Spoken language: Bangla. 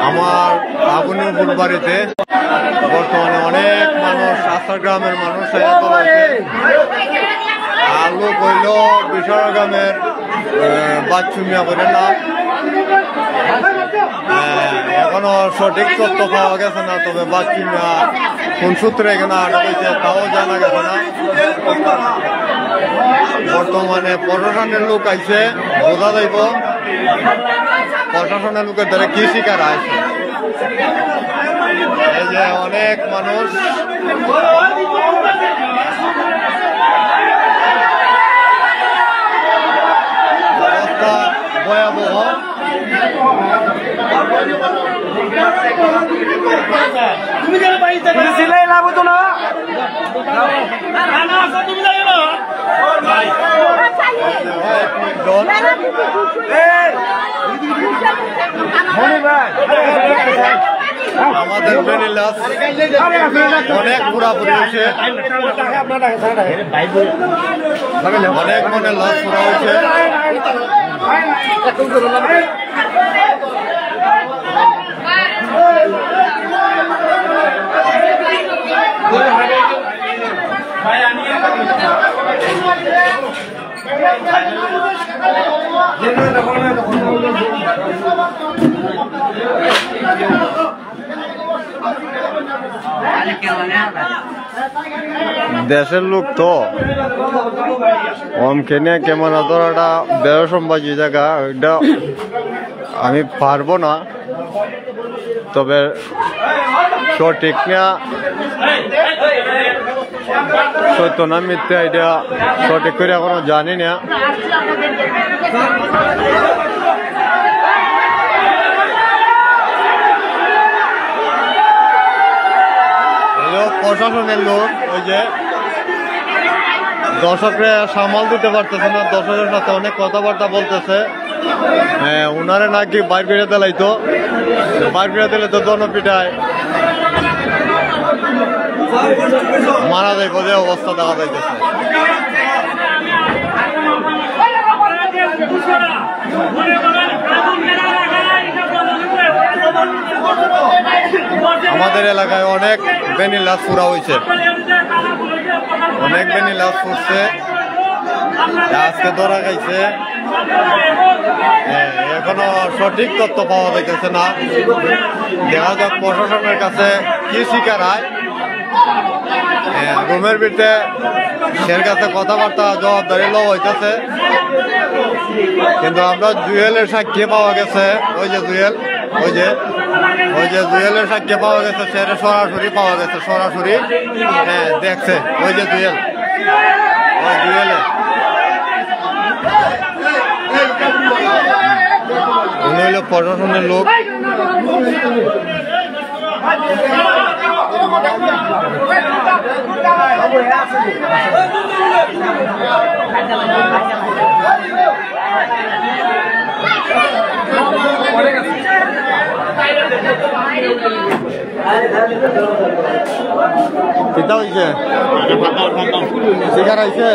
আমার আগুনি ফুলবাড়িতে বর্তমানে অনেক মানুষ আসার গ্রামের মানুষ আলু কইল বিশাল গ্রামের বাচ্চুমিয়া করে না এখনো সঠিক তথ্য পাওয়া গেছে না, তবে বাচ্চুমিয়া কোন সূত্রে এখানে আটক হয়েছে তাও জানা গেছে না। বর্তমানে প্রশাসনের লোক আইছে, বোঝা যাইব প্রশাসনের লোকের দ্বারা কি শিকার আছে। এই যে অনেক মানুষ অবস্থা ভয়াবহ। আমাদের বেনিলাস অনেক পুরাপুরি হয়েছে, অনেক মনে লাভ পুরা হয়েছে। দেশের লোক তো অমকেনে কেমন ধরাটা বেরসম্বাজি জায়গা, ওইটা আমি পারবো না, তবে সঠিক না সত্য না মিথ্যা এটা সঠিক করে এখনো জানি না। প্রশাসনের লোক ওই যে দর্শকরা সামাল দিতে পারতেছে না, দর্শকের সাথে অনেক কথাবার্তা বলতেছে। হ্যাঁ, উনারে নাকি বাইর করে দিলাইতো, বাইর করে দিলে তো জনপিটায় মারা যাইব, যে অবস্থা দেখা যাইতেছে। আমাদের এলাকায় অনেক বেনিলাস পুরা হয়েছে, অনেক বেনিলাস ফুটছে, আজকে ধরা খাইছে। এখনো সঠিক তথ্য পাওয়া যাইতেছে না, দেখা যাক প্রশাসনের কাছে কি শিকার হয়। রুমের ভিতরে সের কাছে কথাবার্তা জবাবদারি লওয়া হইতেছে, কিন্তু আমরা জুয়েলের সাক্ষী পাওয়া গেছে, ওই যে জুয়েল, ওই যে জুয়েলের সাক্ষী পাওয়া গেছে, সেটা সরাসরি পাওয়া গেছে, সরাসরি দেখছে ওই যে জুয়েল, ওই জুয়েলে উনি হইল প্রশাসনের লোক। কিতা হইছে শিকার হইছে